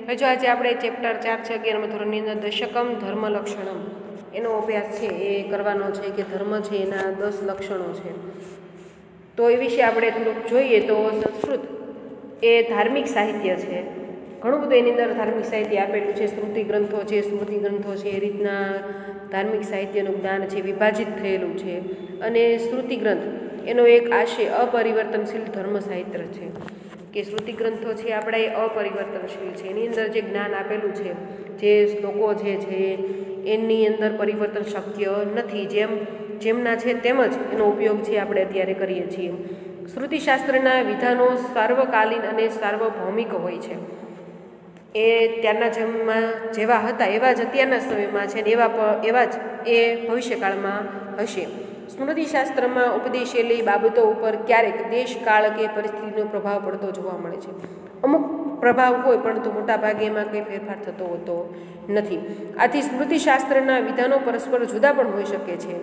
હજુ આજે આપણે ચેપ્ટર 4 છે 11મા ધોરણની અંદર દશકમ ધર્મ લક્ષણમ એનો અભ્યાસ છે એ કરવાનો છે કે ધર્મ છે એના 10 લક્ષણો છે. તો એ વિશે આપણે થોડુંક જોઈએ તો સંસ્કૃત એ ધાર્મિક સાહિત્ય છે. ઘણું બધું એની અંદર ધાર્મિક સાહિત્ય આપેલું છે. સ્મૃતિ ગ્રંથો છે, સ્મૃતિ ગ્રંથો છે, એ રીતના ધાર્મિક સાહિત્યનું જ્ઞાન છે વિભાજિત થયેલું છે. અને શ્રુતિ ગ્રંથ એનો એક આશય અપરિવર્તનશીલ ધર્મ સાહિત્ય છે કે શ્રુતિ ગ્રંથો છે આપણા એ અપરિવર્તનશીલ છે. એની અંદર જે જ્ઞાન આપેલું છે, જે શ્લોકો જે છે એની અંદર પરિવર્તન શક્ય નથી. જેમના છે તેમ જ એનો ઉપયોગ છે આપણે અત્યારે કરીએ છીએ. શ્રુતિશાસ્ત્રના વિધાનો સાર્વકાલીન અને સાર્વભૌમિક હોય છે. એ ત્યારના જન્મમાં જેવા હતા એવા જ અત્યારના સમયમાં છે ને એવા જ એ ભવિષ્યકાળમાં હશે. સ્મૃતિશાસ્ત્રમાં ઉપદેશેલી બાબતો ઉપર ક્યારેક દેશ કાળ કે પરિસ્થિતિનો પ્રભાવ પડતો જોવા મળે છે. અમુક પ્રભાવ હોય પરંતુ મોટાભાગે એમાં કંઈ ફેરફાર થતો હોતો નથી. આથી સ્મૃતિશાસ્ત્રના વિધાનો પરસ્પર જુદા પણ હોઈ શકે છે.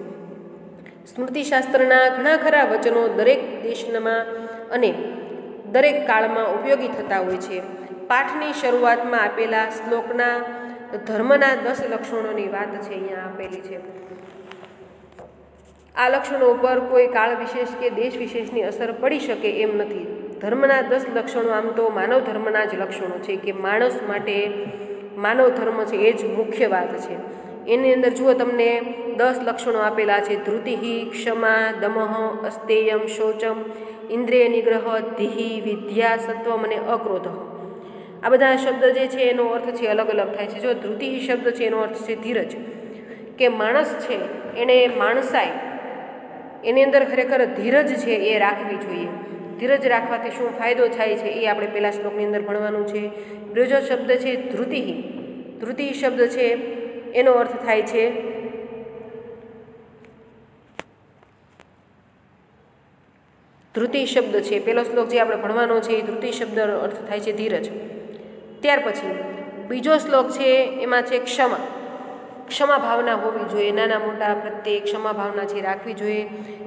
સ્મૃતિશાસ્ત્રના ઘણા ખરા વચનો દરેક દેશમાં અને દરેક કાળમાં ઉપયોગી થતા હોય છે. પાઠની શરૂઆતમાં આપેલા શ્લોકના ધર્મના 10 લક્ષણોની વાત છે અહીંયા આપેલી છે. આ લક્ષણો ઉપર કોઈ કાળ વિશેષ કે દેશ વિશેષની અસર પડી શકે એમ નથી. ધર્મના 10 લક્ષણો આમ તો માનવ ધર્મના જ લક્ષણો છે કે માણસ માટે માનવ ધર્મ છે એ જ મુખ્ય વાત છે. એની અંદર જુઓ તમને 10 લક્ષણો આપેલા છે. ધૃતિહિ, ક્ષમા, દમઃ, અસ્તેયમ, શૌચમ, ઇન્દ્રિય નિગ્રહ, ધીહિ, વિદ્યા, સત્વમ અને અક્રોધ. આ બધા શબ્દ જે છે એનો અર્થ છે અલગ અલગ થાય છે. જો ધૃતિહિ શબ્દ છે એનો અર્થ છે ધીરજ, કે માણસ છે એને માણસાઈ એની અંદર ખરેખર ધીરજ છે એ રાખવી જોઈએ. ધીરજ રાખવાથી શું ફાયદો થાય છે એ આપણે પહેલા શ્લોકની અંદર ભણવાનું છે. બીજો શબ્દ છે ધૃતિહિ. ધૃતિહિ શબ્દ છે એનો અર્થ થાય છે ધૃતિ શબ્દ છે પહેલો શ્લોક જે આપણે ભણવાનો છે એ ધૃતિ શબ્દનો અર્થ થાય છે ધીરજ. ત્યાર પછી બીજો શ્લોક છે એમાં છે ક્ષમા. ક્ષમા ભાવના હોવી જોઈએ, નાના મોટા પ્રત્યે ક્ષમા ભાવના છે રાખવી જોઈએ.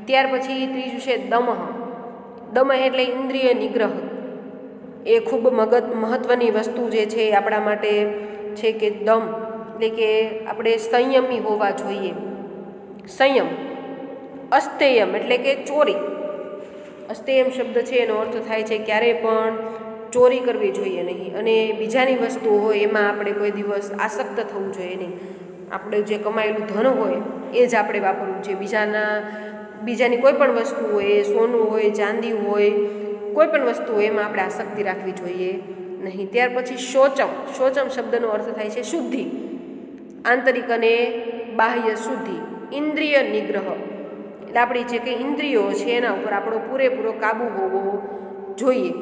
ત્યાર પછી ત્રીજું છે દમઃ. દમઃ એટલે ઇન્દ્રિય નિગ્રહ. એ ખૂબ મહત્વની વસ્તુ જે છે એ આપણા માટે છે કે દમ એટલે કે આપણે સંયમી હોવા જોઈએ. સંયમ. અસ્તેયમ એટલે કે ચોરી. અસ્તેયમ શબ્દ છે એનો અર્થ થાય છે ક્યારેય પણ ચોરી કરવી જોઈએ નહીં. અને બીજાની વસ્તુ હોય એમાં આપણે કોઈ દિવસ આસક્ત થવું જોઈએ નહીં. આપણે જે કમાયેલું ધન હોય એ જ આપણે વાપરવું છે. બીજાની કોઈ પણ વસ્તુ હોય, સોનું હોય, ચાંદી હોય, કોઈ પણ વસ્તુ હોય એમાં આપણે આસક્તિ રાખવી જોઈએ નહીં. ત્યાર પછી શૌચમ. શૌચમ શબ્દનો અર્થ થાય છે શુદ્ધિ, આંતરિક અને બાહ્ય શુદ્ધિ. ઇન્દ્રિય નિગ્રહ એટલે આપણી જે કંઈ ઇન્દ્રિયો છે એના ઉપર આપણો પૂરેપૂરો કાબુ હોવો જોઈએ.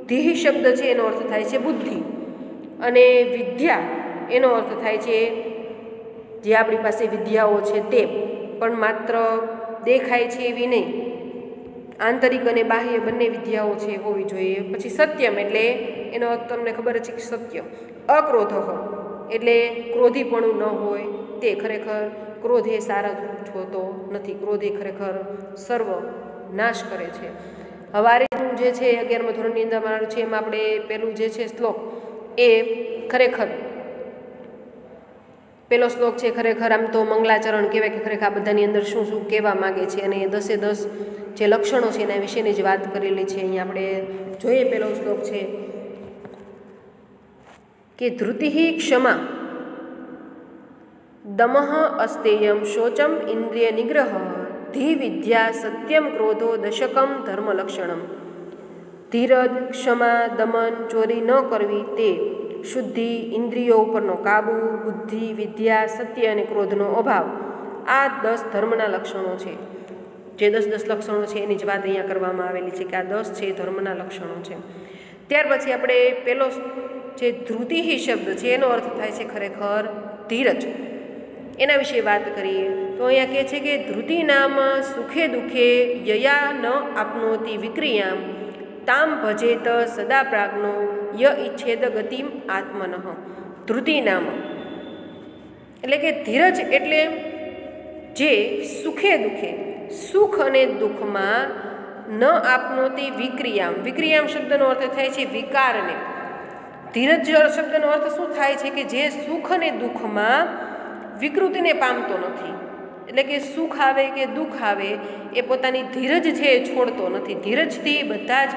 ધીહ શબ્દ છે એનો અર્થ થાય છે બુદ્ધિ. અને વિદ્યા એનો અર્થ થાય છે જે આપણી પાસે વિદ્યાઓ છે તે પણ માત્ર દેખાય છે એવી નહીં, આંતરિક અને બાહ્ય બંને વિદ્યાઓ છે હોવી જોઈએ. પછી સત્યમ એટલે એનો અર્થ તમને ખબર છે કે સત્ય. અક્રોધ એટલે ક્રોધીપણું ન હોય તે. ખરેખર ક્રોધ એ સારા હોતો નથી. ક્રોધ એ ખરેખર સર્વ નાશ કરે છે. હવારીનું જે છે 11મા ધોરણની અંદર મારું છે એમાં આપણે પેલું જે છે શ્લોક એ ખરેખર પેલો શ્લોક છે ખરેખર આમ તો મંગલાચરણ કહેવાય કે ખરેખર આ બધાની અંદર શું શું કહેવા માગે છે. અને 10 જે લક્ષણો છે એના વિશેની જ વાત કરેલી છે. અહીંયા આપણે જોઈએ પેલો શ્લોક છે કે ધૃતિહિ ક્ષમા, દમઃ અસ્તેયમ, શૌચમ ઇન્દ્રિય નિગ્રહ, ધી વિદ્યા, સત્યમ, ક્રોધો દશકમ ધર્મ લક્ષણમ. ધીરજ, ક્ષમા, દમન, ચોરી ન કરવી તે, શુદ્ધિ, ઇન્દ્રિયો ઉપરનો કાબુ, બુદ્ધિ, વિદ્યા, સત્ય અને ક્રોધનો અભાવ, આ 10 ધર્મના લક્ષણો છે. જે 10 લક્ષણો છે એની જ વાત અહીંયા કરવામાં આવેલી છે કે આ 10 છે ધર્મના લક્ષણો છે. ત્યાર પછી આપણે પેલો જે ધૃતિહિ શબ્દ છે એનો અર્થ થાય છે ખરેખર ધીરજ. એના વિશે વાત કરીએ તો અહીંયા કહે છે કે ધૃતિ નામ સુખે દુઃખે યયા ન આપનોતિ વિક્રિયામ તામ ભજેત સદા પ્રાજ્ઞો ય ઈચ્છેદ ગતિમ આત્મનઃ. ધૃતિ નામ એટલે કે ધીરજ એટલે જે સુખે દુઃખે, સુખ અને દુઃખમાં ન આપનોતી વિક્રિયામ. વિક્રિયામ શબ્દનો અર્થ થાય છે વિકારને. ધીરજ શબ્દનો અર્થ શું થાય છે કે જે સુખ અને દુઃખમાં વિકૃતિને પામતો નથી, એટલે કે સુખ આવે કે દુઃખ આવે એ પોતાની ધીરજ છે એ છોડતો નથી. ધીરજથી બધા જ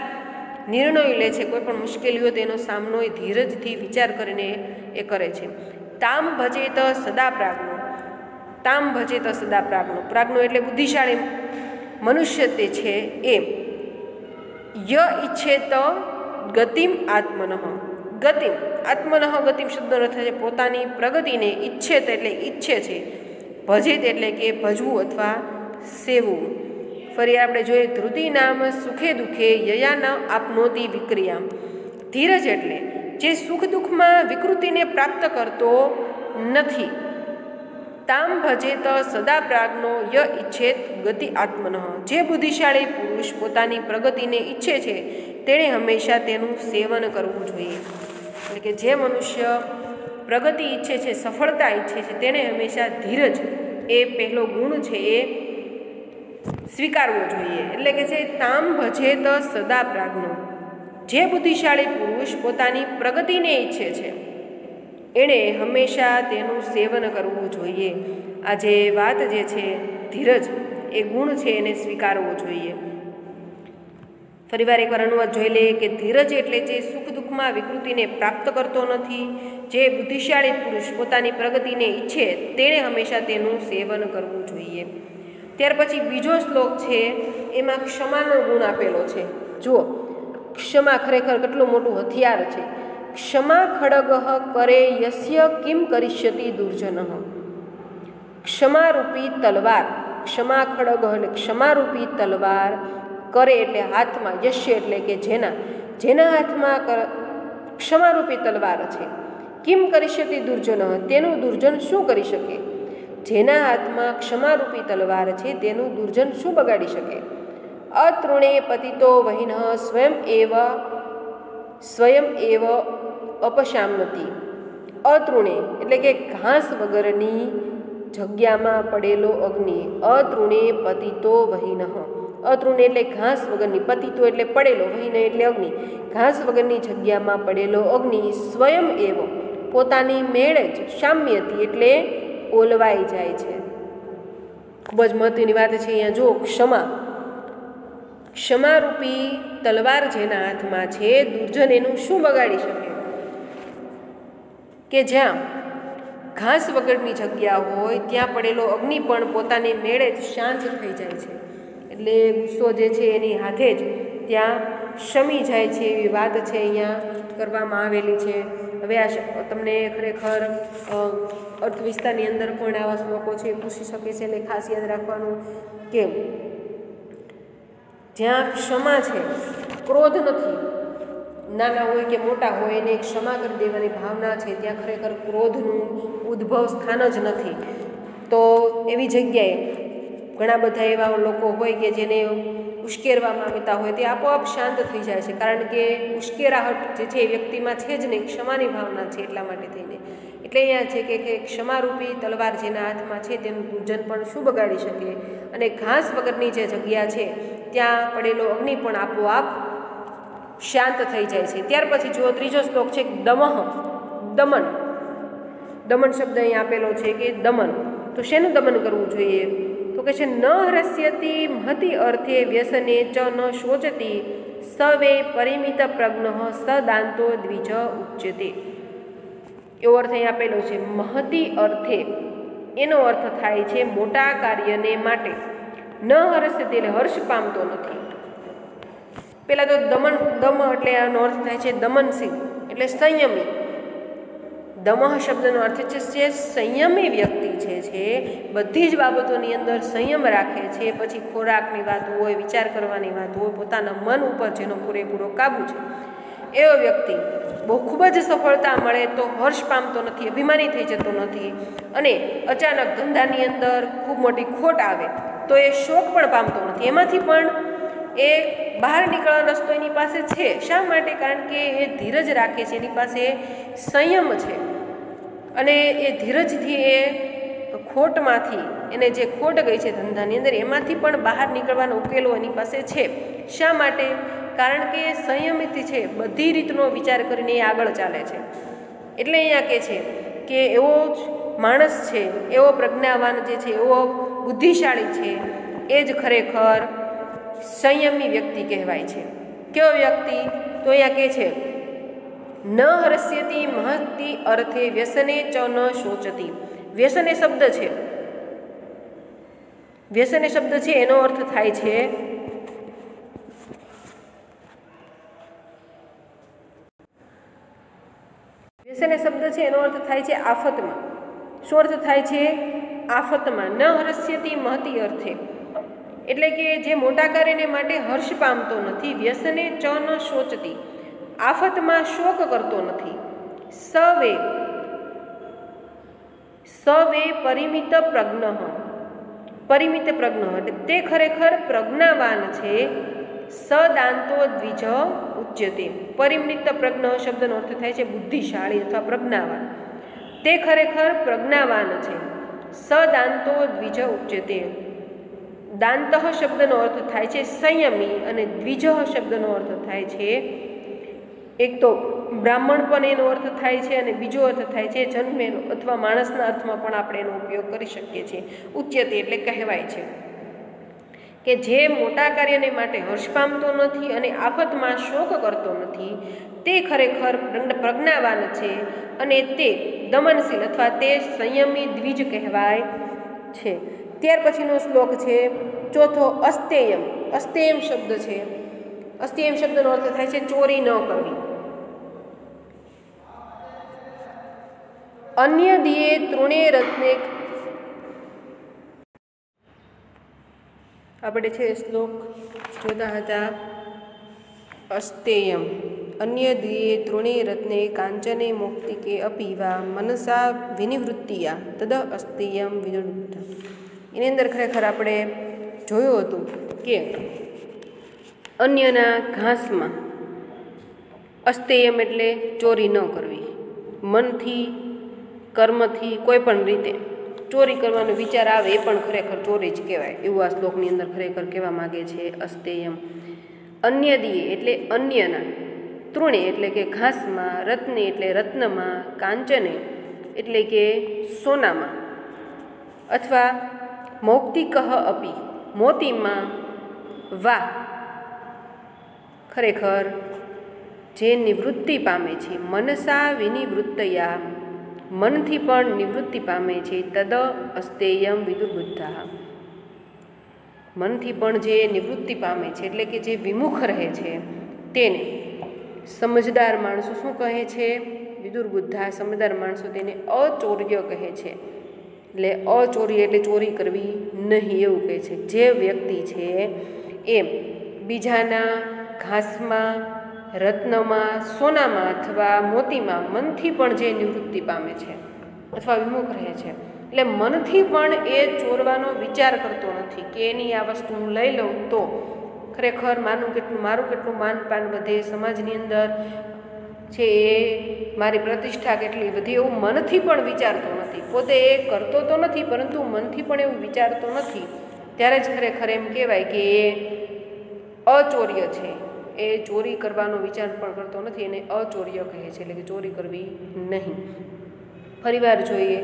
નિર્ણયો લે છે. કોઈ પણ મુશ્કેલીઓ તેનો સામનો એ ધીરજથી વિચાર કરીને એ કરે છે. તામ ભજેત સદા પ્રાજ્ઞો. તામ ભજેત સદા પ્રાજ્ઞો. પ્રાજ્ઞો એટલે બુદ્ધિશાળી મનુષ્ય તે છે એ. ય ઈચ્છેત ગતિમ આત્મનઃ. ગતિમ આત્મનઃ ગતિમ શબ્દનો અર્થ છે પોતાની પ્રગતિને ઈચ્છેત એટલે ઈચ્છે છે, ભજેત એટલે કે ભજવું અથવા સેવવું. ફરી આપણે જોઈએ ધૃતિ નામ સુખે દુઃખે યયા ન આપનોતી વિક્રિયા. ધીરજ એટલે જે સુખ દુઃખમાં વિકૃતિને પ્રાપ્ત કરતો નથી. તામ ભજેત સદા પ્રાજ્ઞો ય ઈચ્છેત ગતિ આત્મનઃ. જે બુદ્ધિશાળી પુરુષ પોતાની પ્રગતિને ઈચ્છે છે તેણે હંમેશા તેનું સેવન કરવું જોઈએ. એટલે કે જે મનુષ્ય પ્રગતિ ઈચ્છે છે, સફળતા ઈચ્છે છે, તેણે હંમેશા ધીરજ એ પહેલો ગુણ છે એ સ્વીકારવો જોઈએ. એટલે કે છે તામ ભજેત સદા પ્રાજ્ઞો. જે બુદ્ધિશાળી પુરુષ પોતાની પ્રગતિને ઈચ્છે છે એણે હંમેશા તેનું સેવન કરવું જોઈએ. આ જે વાત જે છે ધીરજ એ ગુણ છે એને સ્વીકારવો જોઈએ. ફરીવાર એકવાર અનુવાદ જોઈ લઈએ કે ધીરજ એટલે જે સુખ દુઃખમાં વિકૃતિને પ્રાપ્ત કરતો નથી. જે બુદ્ધિશાળી પુરુષ પોતાની પ્રગતિને ઈચ્છે તેણે હંમેશા તેનું સેવન કરવું જોઈએ. ત્યાર પછી બીજો શ્લોક છે એમાં ક્ષમાનો ગુણ આપેલો છે. જુઓ, ક્ષમા ખરેખર કેટલું મોટું હથિયાર છે. ક્ષમા ખડગ કરે યસ્ય કિમ કરિષ્યતિ દુર્જન. ક્ષમારૂપી તલવાર. ક્ષમા ખડગ એટલે ક્ષમારૂપી તલવાર. કરે એટલે હાથમાં, યશ્ય એટલે કે જેના હાથમાં ક્ષમારૂપી તલવાર છે. કિમ કરિષ્યતિ દુર્જન. તેનું દુર્જન શું કરી શકે? જેના હાથમાં ક્ષમારૂપી તલવાર છે તેનું દુર્જન શું બગાડી શકે? અતૃણે પતિતો વહિન સ્વયં એવ અપશામ્યતિ. અતૃણે એટલે કે ઘાસ વગરની જગ્યામાં પડેલો અગ્નિ. અતૃણે પતિતો વહિન. અતૃણે એટલે ઘાસ વગરની, પતિતો એટલે પડેલો, વહિન એટલે અગ્નિ. ઘાસ વગરની જગ્યામાં પડેલો અગ્નિ સ્વયં એવ પોતાની મેળે જ શામ્યતી એટલે ઓલવાઈ જાય છે. ખૂબ જ મહત્વની વાત છે અહીંયા. જો ક્ષમારૂપી તલવાર જેના હાથમાં છે, દુર્જન એનું શું બગાડી શકે? કે જ્યાં ઘાસ વગરની જગ્યા હોય ત્યાં પડેલો અગ્નિ પણ પોતાની મેળે જ શાંત થઈ જાય છે. એટલે ગુસ્સો જે છે એની હાથે જ ત્યાં શમી જાય છે એવી વાત છે અહીંયા કરવામાં આવેલી છે. હવે આ તમને ખરેખર અર્થ વિસ્તારની અંદર પણ આવા શ્લોકો છે પૂછી શકે છે. એટલે ખાસ યાદ રાખવાનું કે જ્યાં ક્ષમા છે, ક્રોધ નથી, નાના હોય કે મોટા હોય એને ક્ષમા કરી દેવાની ભાવના છે, ત્યાં ખરેખર ક્રોધનું ઉદ્ભવ સ્થાન જ નથી. તો એવી જગ્યાએ ઘણા બધા એવા લોકો હોય કે જેને ઉશ્કેરવા માંગતા હોય તે આપોઆપ શાંત થઈ જાય છે. કારણ કે ઉશ્કેરાહટ જે છે એ વ્યક્તિમાં છે જ નહીં, ક્ષમાની ભાવના છે એટલા માટે થઈને. એટલે અહીંયા છે કે ક્ષમારૂપી તલવાર જેના હાથમાં છે તેનું દુર્જન પણ શું બગાડી શકે? અને ઘાસ વગરની જે જગ્યા છે ત્યાં પડેલો અગ્નિ પણ આપોઆપ શાંત થઈ જાય છે. ત્યાર પછી જુઓ ત્રીજો શ્લોક છે દમઃ. દમન. દમન શબ્દ અહીં આપેલો છે કે દમન. તો શેનું દમન કરવું જોઈએ? તો કે છે ન હ્રસ્યતિ મહતિ અર્થે વ્યસને ચ ન શોચતી સવે પરિમિત પ્રજ્ઞ સદાંતો દ્વિજ ઉચ્યતે. એવો અર્થ અહીં આપેલો છે. મહતી અર્થે એનો અર્થ થાય છે મોટા કાર્યને માટે. ન હર્ષયતિ એટલે હર્ષ પામતો નથી. પહેલાં તો દમ એટલે આનો અર્થ થાય છે દમનશીલ એટલે સંયમી. દમઃ શબ્દનો અર્થ છે સંયમી વ્યક્તિ છે બધી જ બાબતોની અંદર સંયમ રાખે છે. પછી ખોરાકની વાત હોય, વિચાર કરવાની વાત હોય, પોતાના મન ઉપર જેનો પૂરેપૂરો કાબુ છે એવો વ્યક્તિ ખૂબ જ સફળતા મળે તો હર્ષ પામતો નથી, અભિમાની થઈ જતો નથી. અને અચાનક ધંધાની અંદર ખૂબ મોટી ખોટ આવે તો એ શોક પણ પામતો નથી. એમાંથી પણ એ બહાર નીકળવાનો રસ્તો એની પાસે છે. શા માટે? કારણ કે એ ધીરજ રાખે છે, એની પાસે સંયમ છે. અને એ ધીરજથી એ ખોટમાંથી, એને જે ખોટ ગઈ છે ધંધાની અંદર, એમાંથી પણ બહાર નીકળવાનો ઉકેલો એની પાસે છે. શા માટે? કારણ કે સંયમિત છે બધી રીતનો વિચાર કરીને એ આગળ ચાલે છે. એટલે અહીંયા કહે છે કે એવો જ માણસ છે, એવો પ્રજ્ઞાવાન જે છે, એવો બુદ્ધિશાળી છે, એ જ ખરેખર સંયમી વ્યક્તિ કહેવાય છે. કેવો વ્યક્તિ? તો અહીંયા કહે છે ન હરસ્યતિ મહતિ અર્થે વ્યસને ચ ન શોચતી. વ્યસને શબ્દ છે, વ્યસને શબ્દ છે એનો અર્થ થાય છે વ્યસને શબ્દ છે એનો અર્થ થાય છે આફતમાં. શું અર્થ થાય છે? આફતમાં. ન હરસ્યતિ મહતિ અર્થે એટલે કે જે મોટા કાર્યને માટે હર્ષ પામતો નથી. વ્યસને ચ ન શોચતી, આફતમાં શોક કરતો નથી. સવે પરિમિત પ્રજ્ઞ, પરિમિત પ્રજ્ઞ એટલે તે ખરેખર પ્રજ્ઞાવાન છે. સદાંતો દ્વિજ ઉચ્યતે. પરિમિત પ્રજ્ઞ શબ્દનો અર્થ થાય છે બુદ્ધિશાળી અથવા પ્રજ્ઞાવાન. તે ખરેખર પ્રજ્ઞાવાન છે. સદાંતો દ્વિજ ઉચ્યતે. દાંત શબ્દનો અર્થ થાય છે સંયમી અને દ્વિજ શબ્દનો અર્થ થાય છે, એક તો બ્રાહ્મણ પણ એનો અર્થ થાય છે અને બીજો અર્થ થાય છે જન્મેલો અથવા માણસના અર્થમાં પણ આપણે એનો ઉપયોગ કરી શકીએ છીએ. ઉચ્યતે એટલે કહેવાય છે કે જે મોટા કાર્યને માટે હર્ષ પામતો નથી અને આફતમાં શોક કરતો નથી, તે ખરેખર પ્રજ્ઞાવાન છે અને તે દમનશીલ અથવા તે સંયમી દ્વિજ કહેવાય છે. ત્યાર પછીનો શ્લોક છે ચોથો, અસ્તેયમ. અસ્તેયમ શબ્દ છે, અસ્તેયમ શબ્દનો અર્થ થાય છે ચોરી ન કરવી. અન્ય દિયે તૃણે રત્ને, આપણે છે શ્લોક જોતા હતા. અસ્તેયમ અન્ય દિયે તૃણે રત્ને કાંચને મૌક્તિકે અપીવા મનસા વિનિવૃત્તિયા તદ અસ્તેયમ વિદુર્બુદ્ધા. એની અંદર ખરેખર આપણે જોયું હતું કે અન્યના ઘાસમાં અસ્તેયમ એટલે ચોરી ન કરવી. મનથી, કર્મથી, કોઈ પણ રીતે ચોરી કરવાનો વિચાર આવે એ પણ ખરેખર ચોરી જ કહેવાય, એવું આ શ્લોકની અંદર ખરેખર કહેવા માગે છે. અસ્તેયમ અન્ય દિયે એટલે અન્યના, તૃણે એટલે કે ઘાસમાં, રત્ને એટલે રત્નમાં, કાંચને એટલે કે સોનામાં, અથવા મૌક્તિકઃ અપી મોતીમાં, વા ખરેખર જે નિવૃત્તિ પામે છે, મનસા વિનિવૃત્તયા મનથી પણ નિવૃત્તિ પામે છે, તદ અસ્તેયમ વિદુર્બુદ્ધા મનથી પણ જે નિવૃત્તિ પામે છે એટલે કે જે વિમુખ રહે છે તેને સમજદાર માણસો શું કહે છે? વિદુર્બુદ્ધા સમજદાર માણસો તેને અચૌર્ય કહે છે. એટલે અચોરી એટલે ચોરી કરવી નહીં એવું કહે છે. જે વ્યક્તિ છે એ બીજાના ઘાસમાં, રત્નમાં, સોનામાં અથવા મોતીમાં મનથી પણ જે નિવૃત્તિ પામે છે અથવા વિમુખ રહે છે, એટલે મનથી પણ એ ચોરવાનો વિચાર કરતો નથી કે એની આ વસ્તુ હું લઈ લઉં તો ખરેખર મારું કેટલું માનપાન વધે, સમાજની અંદર છે એ મારી પ્રતિષ્ઠા કેટલી વધી, એવું મનથી પણ વિચારતો નથી. પોતે એ કરતો તો નથી પરંતુ મનથી પણ એવું વિચારતો નથી. ત્યારે જ ખરેખર એમ કહેવાય કે એ અચૌર્ય છે. એ ચોરી કરવાનો વિચાર પણ કરતો નથી, એને અચૌર્ય કહે છે, એટલે કે ચોરી કરવી નહીં. ફરીવાર જોઈએ.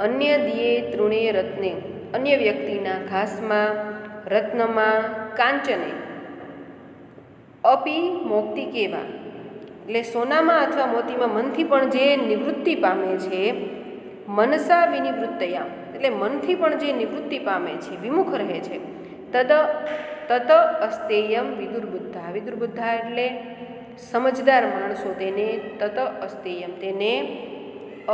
અન્ય દિયે તૃણે રત્ને અન્ય વ્યક્તિના ઘાસમાં, રત્નમાં, કાંચને, અપી મૌક્તિ કેવા એટલે સોનામાં અથવા મોતીમાં મનથી પણ જે નિવૃત્તિ પામે છે, મનસા વિનિવૃત્તયા એટલે મનથી પણ જે નિવૃત્તિ પામે છે, વિમુખ રહે છે, તત અસ્તેયમ વિદુર્બુદ્ધા વિદુર્બુદ્ધા એટલે સમજદાર માણસો તેને તત અસ્તેયમ તેને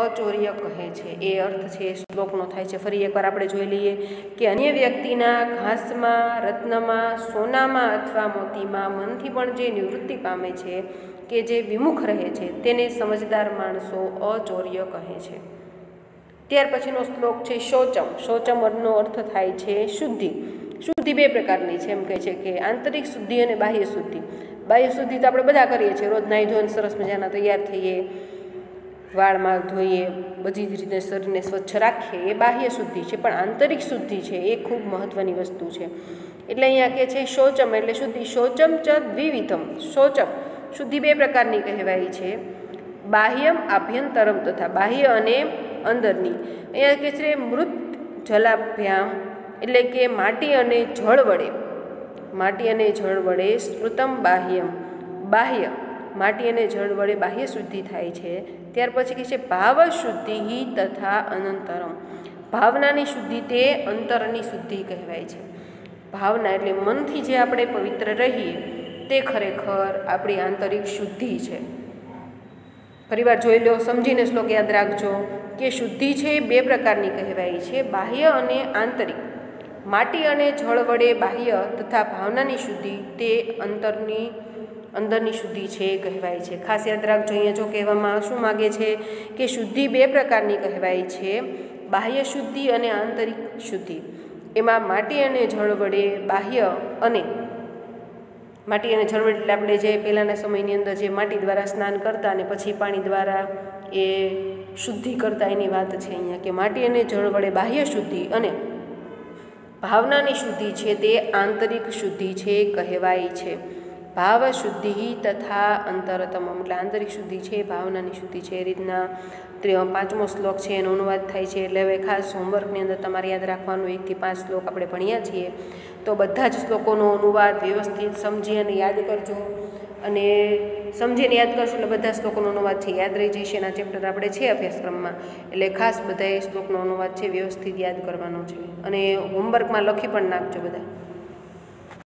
અચૌર્ય કહે છે. એ અર્થ છે શ્લોકનો થાય છે. ફરી એકવાર આપણે જોઈ લઈએ કે અન્ય વ્યક્તિના ઘાસમાં, રત્નમાં, સોનામાં અથવા મોતીમાં મનથી પણ જે નિવૃત્તિ પામે છે કે જે વિમુખ રહે છે તેને સમજદાર માણસો અચૌર્ય કહે છે. ત્યાર પછીનો શ્લોક છે શૌચમ. શૌચમનો અર્થ થાય છે શુદ્ધિ. શુદ્ધિ બે પ્રકારની છે એમ કહે છે કે આંતરિક શુદ્ધિ અને બાહ્ય શુદ્ધિ. બાહ્ય શુદ્ધિ તો આપણે બધા કરીએ છીએ, રોજ નાહી ધોઈને સરસ મજાના તૈયાર થઈએ, વાળમાં ધોઈએ, બધી જ રીતે શરીરને સ્વચ્છ રાખીએ, એ બાહ્ય શુદ્ધિ છે. પણ આંતરિક શુદ્ધિ છે એ ખૂબ મહત્ત્વની વસ્તુ છે. એટલે અહીંયા કહે છે શૌચમ એટલે શુદ્ધિ. શૌચમ ચ દ્વિવિધમ. શૌચમ શુદ્ધિ બે પ્રકારની કહેવાય છે, બાહ્યમ આભ્યંતરમ તથા બાહ્ય અને અંદરની. અહીંયા કહે છે મૃત જલાભ્યામ એટલે કે માટી અને જળ વડે, માટી અને જળ વડે સ્મૃતમ બાહ્યમ, બાહ્ય માટી અને જળ વડે બાહ્ય શુદ્ધિ થાય છે. ત્યાર પછી કહે છે ભાવ શુદ્ધિ તથા અનંતરમ. ભાવનાની શુદ્ધિ તે અંતરની શુદ્ધિ કહેવાય છે. ભાવના એટલે મનથી જે આપણે પવિત્ર રહીએ તે ખરેખર આપણી આંતરિક શુદ્ધિ છે. ફરીવાર જોઈ લો, સમજીને શ્લોક યાદ રાખજો કે શુદ્ધિ છે એ બે પ્રકારની કહેવાય છે, બાહ્ય અને આંતરિક. માટી અને જળ વડે બાહ્ય તથા ભાવનાની શુદ્ધિ તે અંદરની શુદ્ધિ છે કહેવાય છે. ખાસ યાદ રાખજો, અહીંયા જો કહેવામાં શું માગે છે કે શુદ્ધિ બે પ્રકારની કહેવાય છે, બાહ્ય શુદ્ધિ અને આંતરિક શુદ્ધિ. એમાં માટી અને જળ વડે બાહ્ય અને માટી અને જળ વડે એટલે આપણે જે પહેલાંના સમયની અંદર જે માટી દ્વારા સ્નાન કરતા અને પછી પાણી દ્વારા એ શુદ્ધિ કરતા એની વાત છે અહીંયા કે માટી અને જળ વડે બાહ્ય શુદ્ધિ અને ભાવનાની શુદ્ધિ છે તે આંતરિક શુદ્ધિ છે કહેવાય છે. ભાવ શુદ્ધિ તથા અંતરતમમ એટલે આંતરિક શુદ્ધિ છે, ભાવનાની શુદ્ધિ છે. એ રીતના 5મો શ્લોક છે એનો અનુવાદ થાય છે. એટલે હવે ખાસ હોમવર્કની અંદર તમારે યાદ રાખવાનું, 1 થી 5 શ્લોક આપણે ભણ્યા છીએ તો બધા જ શ્લોકોનો અનુવાદ વ્યવસ્થિત સમજી અને યાદ કરજો. અને સમજીને યાદ કરશો એટલે બધા શ્લોકોનો અનુવાદ છે યાદ રહી જશે. એના ચેપ્ટર આપણે છે અભ્યાસક્રમમાં, એટલે ખાસ બધા એ શ્લોકનો અનુવાદ છે વ્યવસ્થિત યાદ કરવાનો છે અને હોમવર્કમાં લખી પણ નાખજો બધા.